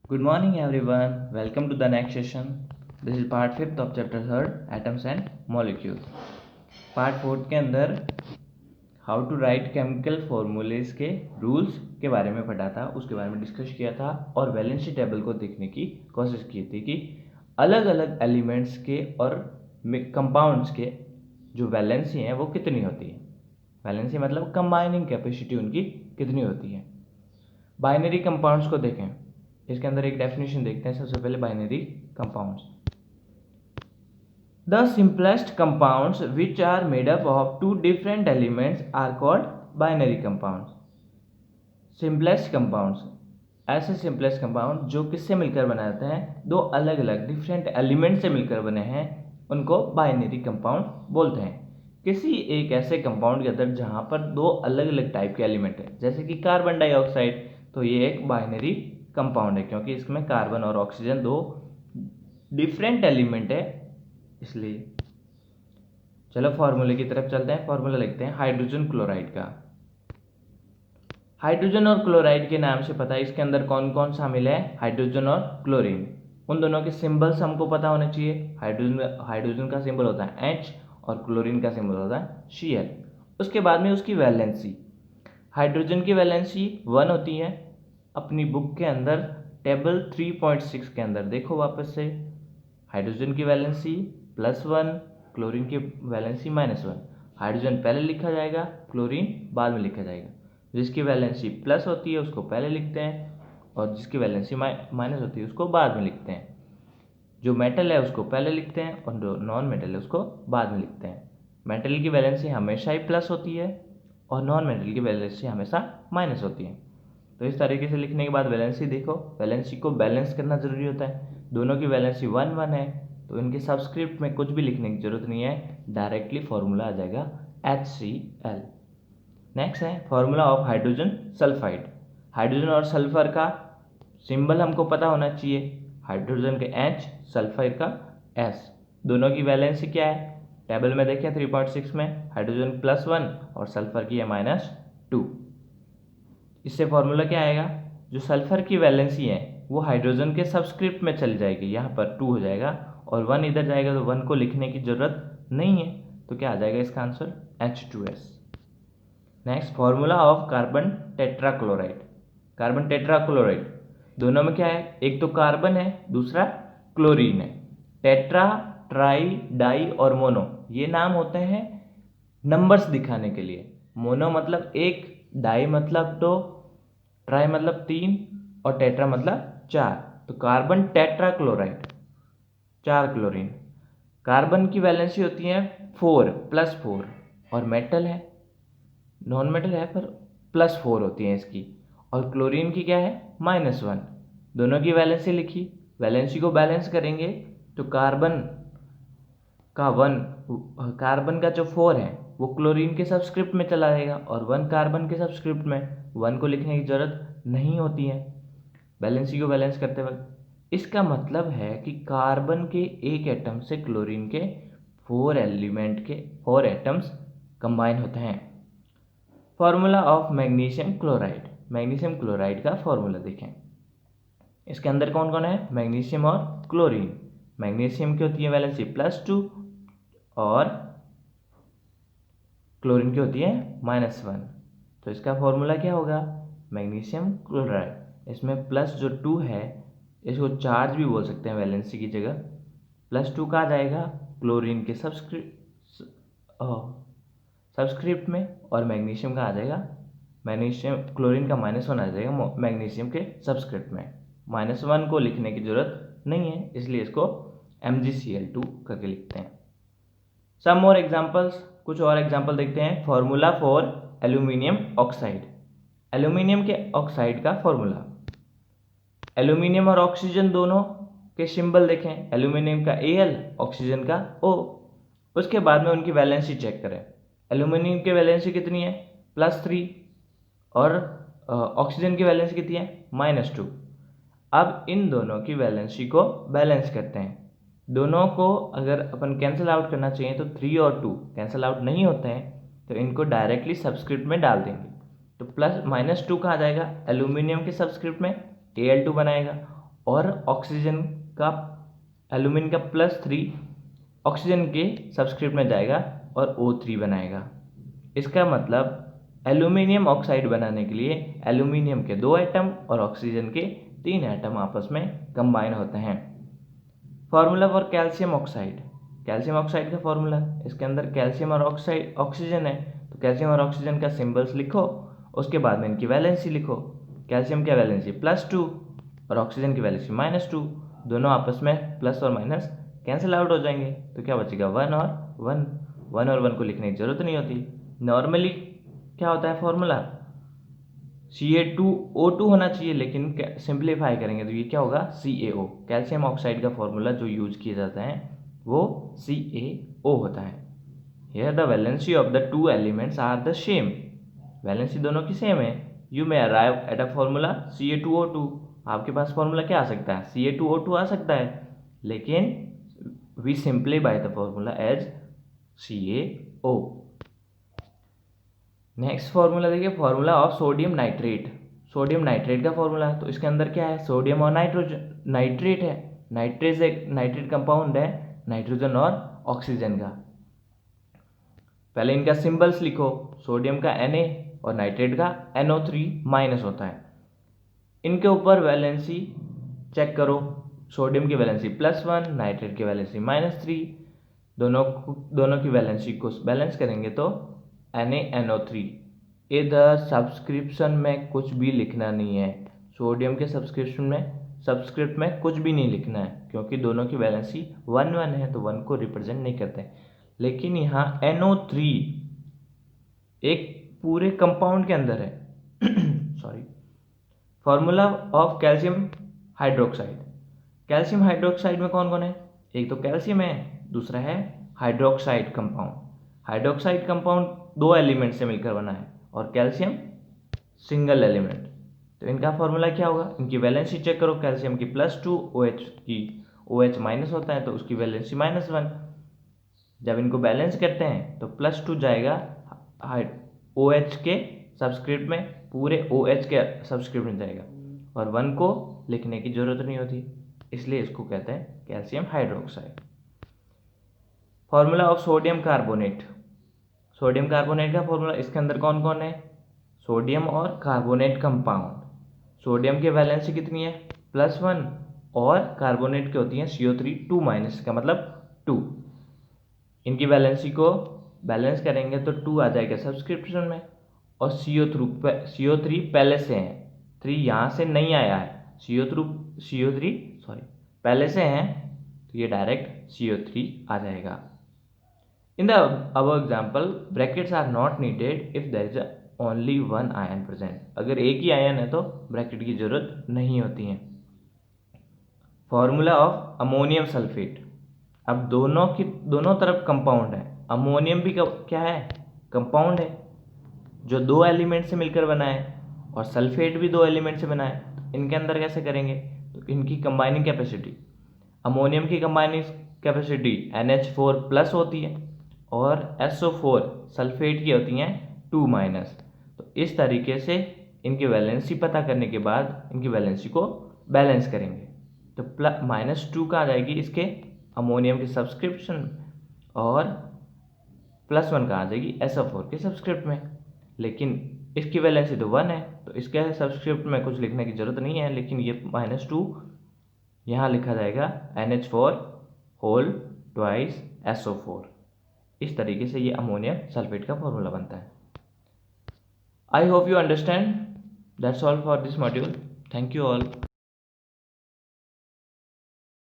Good morning everyone. Welcome to the next session. This is part 5th of chapter 3rd Atoms and Molecules. Part 4th के अंदर how to write chemical formulas के rules के बारे में पढ़ा था, उसके बारे में डिस्कस किया था और वैलेंसी टेबल को देखने की कोशिश की थी कि अलग अलग एलिमेंट्स के और कंपाउंड्स के जो वैलेंसी हैं वो कितनी होती है। वैलेंसी मतलब कंबाइनिंग कैपेसिटी उनकी कितनी होती है। बाइनरी कंपाउंड्स को देखें, इसके अंदर एक डेफिनेशन देखते हैं। सबसे पहले binary compounds, the simplest compounds which are made up of two different elements are called binary compounds. Simplest compounds, ऐसे सिंपलेस्ट कंपाउंड जो किससे मिलकर बने होते हैं, दो अलग अलग डिफरेंट एलिमेंट से मिलकर बने हैं, उनको बाइनरी कंपाउंड बोलते हैं। किसी एक ऐसे कंपाउंड के अंदर जहां पर दो अलग अलग टाइप के एलिमेंट है, जैसे कि कार्बन डाइऑक्साइड, तो ये एक बाइनरी कंपाउंड है क्योंकि इसमें कार्बन और ऑक्सीजन दो डिफरेंट एलिमेंट है, इसलिए। चलो फॉर्मूले की तरफ चलते हैं। फॉर्मूला लिखते हैं हाइड्रोजन क्लोराइड का। हाइड्रोजन और क्लोराइड के नाम से पता है इसके अंदर कौन कौन शामिल है, हाइड्रोजन और क्लोरीन। उन दोनों के सिंबल्स हमको पता होने चाहिए। हाइड्रोजन का सिंबल होता है H और क्लोरीन का सिंबल होता है Cl। उसके बाद में उसकी वैलेंसी, हाइड्रोजन की वैलेंसी 1 होती है। अपनी बुक के अंदर टेबल 3.6 के अंदर देखो वापस से, हाइड्रोजन की वैलेंसी +1, क्लोरीन की वैलेंसी -1। हाइड्रोजन पहले लिखा जाएगा, क्लोरीन बाद में लिखा जाएगा। जिसकी वैलेंसी प्लस होती है उसको पहले लिखते हैं और जिसकी वैलेंसी माइनस होती है उसको बाद में लिखते हैं। जो मेटल है उसको पहले लिखते हैं और जो नॉन मेटल है उसको बाद में लिखते हैं। मेटल की वैलेंसी हमेशा ही प्लस होती है और नॉन मेटल की वैलेंसी हमेशा माइनस होती है। तो इस तरीके से लिखने के बाद वैलेंसी देखो, वैलेंसी को बैलेंस करना जरूरी होता है। दोनों की वैलेंसी 1 1 है तो इनके सबस्क्रिप्ट में कुछ भी लिखने की जरूरत नहीं है, डायरेक्टली फॉर्मूला आ जाएगा HCl। नेक्स्ट है formula of hydrogen sulphide. Hydrogen और सल्फर का सिंबल हमको पता होना चाहिए, हाइड्रोजन के H, सल्फर का S। दोनों की वैलेंसी क्या है, टेबल में देखें 3.6 में हाइड्रोजन +1 और सल्फर की है -2। इससे फॉर्मूला क्या आएगा, जो सल्फर की वैलेंसी है वो हाइड्रोजन के सबस्क्रिप्ट में चली जाएगी, यहाँ पर 2 हो जाएगा और 1 इधर जाएगा तो 1 को लिखने की जरूरत नहीं है, तो क्या आ जाएगा इसका answer H2S। Next formula of carbon tetrachloride. Carbon tetrachloride, दोनों में क्या है, एक तो कार्बन है दूसरा क्लोरीन है। टेट्रा, ट्राई, डाई और मोनो, ये नाम होते हैं नंबर्स दिखाने के लिए। मोनो मतलब एक, डाई मतलब दो, ट्राई मतलब 3 और टेट्रा मतलब 4। तो कार्बन टेट्राक्लोराइड, 4 क्लोरीन। कार्बन की वैलेंसी होती है 4 +4 और मेटल है, नॉन मेटल है पर +4 होती है इसकी। और क्लोरीन की क्या है -1। दोनों की वैलेंसी लिखी, वैलेंसी को बैलेंस करेंगे तो कार्बन का 1, कार्बन का जो 4 है वो क्लोरीन के सबस्क्रिप्ट में चला जाएगा और 1 कार्बन के सबस्क्रिप्ट में, 1 को लिखने की जरूरत नहीं होती है बैलेंसी को बैलेंस करते वक्त। इसका मतलब है कि कार्बन के एक एटम से क्लोरीन के 4 एटम्स कंबाइन होते हैं। Formula of magnesium chloride. Magnesium chloride का फॉर्मूला देखें, इसके अंदर कौन कौन है, मैग्नीशियम और क्लोरीन। मैग्नीशियम की होती है वैलेंसी +2 और क्लोरीन की होती है -1। तो इसका फॉर्मूला क्या होगा, मैग्नीशियम क्लोराइड। इसमें प्लस जो 2 है इसको चार्ज भी बोल सकते हैं वैलेंसी की जगह। +2 कहाँ जाएगा, क्लोरीन के सबस्क्रिप्ट में और मैग्नीशियम का आ जाएगा, मैग्नीशियम क्लोरीन का -1 आ जाएगा मैग्नीशियम के सबस्क्रिप्ट में। -1 को लिखने की जरूरत नहीं है इसलिए इसको MgCl2 करके लिखते हैं। सम मोर एग्जाम्पल्स, कुछ और एग्जाम्पल देखते हैं। Formula for aluminium oxide. Aluminium के ऑक्साइड का फॉर्मूला, एल्यूमिनियम और ऑक्सीजन दोनों के सिंबल देखें, एल्यूमिनियम का Al, ऑक्सीजन का O। उसके बाद में उनकी वैलेंसी चेक करें। एल्यूमिनियम की वैलेंसी कितनी है +3 और ऑक्सीजन की वैलेंसी कितनी है -2। अब इन दोनों की वैलेंसी को बैलेंस करते हैं। दोनों को अगर अपन कैंसिल आउट करना चाहिए तो 3 और 2 कैंसिल आउट नहीं होते हैं, तो इनको डायरेक्टली सबस्क्रिप्ट में डाल देंगे। तो +-2 कहाँ जाएगा, एल्यूमिनियम के सबस्क्रिप्ट में Al2 बनाएगा और ऑक्सीजन का एल्यूमिन का +3 ऑक्सीजन के सबस्क्रिप्ट में जाएगा और O3 बनाएगा। इसका मतलब एल्यूमिनियम ऑक्साइड बनाने के लिए एल्यूमिनियम के 2 एटम और ऑक्सीजन के 3 एटम आपस में कंबाइन होते हैं। Formula for calcium oxide, calcium oxide का फॉर्मूला, इसके अंदर कैल्शियम और ऑक्साइड ऑक्सीजन है, तो कैल्शियम और ऑक्सीजन का सिंबल्स लिखो, उसके बाद में इनकी वैलेंसी लिखो। कैल्शियम की वैलेंसी +2 और ऑक्सीजन की वैलेंसी -2, दोनों आपस में प्लस और माइनस कैंसिल आउट हो जाएंगे, तो क्या बचेगा 1 और 1। 1 और 1 को लिखने की जरूरत नहीं होती। नॉर्मली क्या होता है फॉर्मूला, Ca2O2 होना चाहिए, लेकिन सिंप्लीफाई करेंगे तो ये क्या होगा CaO। कैल्शियम ऑक्साइड का फॉर्मूला जो यूज किया जाता है वो CaO होता है। Here the valency of the 2 elements are the same, valency दोनों की सेम है। You may arrive at a formula Ca2O2, आपके पास फॉर्मूला क्या आ सकता है, Ca2O2 आ सकता है, लेकिन we simplify the formula as CaO। Next formula देखिए, formula of sodium nitrate. Sodium nitrate का फॉर्मूला है, तो इसके अंदर क्या है, सोडियम और नाइट्रेट है। नाइट्रेट कंपाउंड है नाइट्रोजन और ऑक्सीजन का। पहले इनका सिंबल्स लिखो, सोडियम का Na और नाइट्रेट का NO3- होता है। इनके ऊपर वैलेंसी चेक करो, सोडियम की वैलेंसी +1, नाइट्रेट की वैलेंसी -3, दोनों की वैलेंसी को बैलेंस करेंगे तो NaNO3। इधर सब्सक्रिप्शन में कुछ भी लिखना नहीं है, सोडियम के सब्सक्रिप्ट में कुछ भी नहीं लिखना है, क्योंकि दोनों की वैलेंसी 1 है, तो 1 को रिप्रेजेंट नहीं करते। लेकिन यहाँ NO3 एक पूरे कंपाउंड के अंदर है sorry. Formula of calcium hydroxide, calcium hydroxide में कौन कौन है, एक तो कैल्शियम है, दूसरा है hydroxide compound. Hydroxide compound 2 element से मिलकर बना है और कैल्शियम सिंगल एलिमेंट। तो इनका फॉर्मूला क्या होगा, इनकी वैलेंसी चेक करो, कैल्शियम की +2, OH की OH- होता है तो उसकी वैलेंसी -1। जब इनको बैलेंस करते हैं तो +2 जाएगा OH के सब्सक्रिप्ट में, पूरे OH के सब्सक्रिप्ट में जाएगा, और 1 को लिखने की जरूरत नहीं होती, इसलिए इसको कहते हैं calcium hydroxide. Formula of sodium carbonate, sodium carbonate का फॉर्मूला, इसके अंदर कौन कौन है, सोडियम और कार्बोनेट कंपाउंड। सोडियम की वैलेंसी कितनी है +1, और कार्बोनेट की होती है CO3 2- का मतलब 2। इनकी वैलेंसी को बैलेंस करेंगे तो 2 आ जाएगा सब्सक्रिप्शन में, और CO3 पहले से है, 3 यहाँ से नहीं आया है, CO3 पहले से हैं, तो ये डायरेक्ट CO3 आ जाएगा। In the above example, brackets are not needed if there is only one ion present. अगर एक ही आयन है तो ब्रैकेट की जरूरत नहीं होती है। फॉर्मूला ऑफ अमोनियम सल्फेट, अब दोनों तरफ कंपाउंड है, अमोनियम भी क्या है, कंपाउंड है जो 2 एलिमेंट से मिलकर बना है, और सल्फेट भी 2 एलिमेंट से बना है। तो इनके अंदर कैसे करेंगे, तो इनकी कंबाइनिंग कैपेसिटी, अमोनियम की कंबाइनिंग कैपेसिटी NH4+ होती है, और SO4 सल्फेट की होती हैं 2-। तो इस तरीके से इनकी वैलेंसी पता करने के बाद इनकी वैलेंसी को बैलेंस करेंगे, तो -2 का आ जाएगी इसके अमोनियम के सब्सक्रिप्शन, और +1 का आ जाएगी SO4 के सब्सक्रिप्ट में। लेकिन इसकी वैलेंसी तो 1 है, तो इसके सब्सक्रिप्ट में कुछ लिखने की जरूरत नहीं है, लेकिन ये -2 यहाँ लिखा जाएगा NH4 होल ट्वाइस SO4। इस तरीके से ये अमोनियम सल्फेट का फॉर्मूला बनता है। I hope you understand. That's all for this module. Thank you all.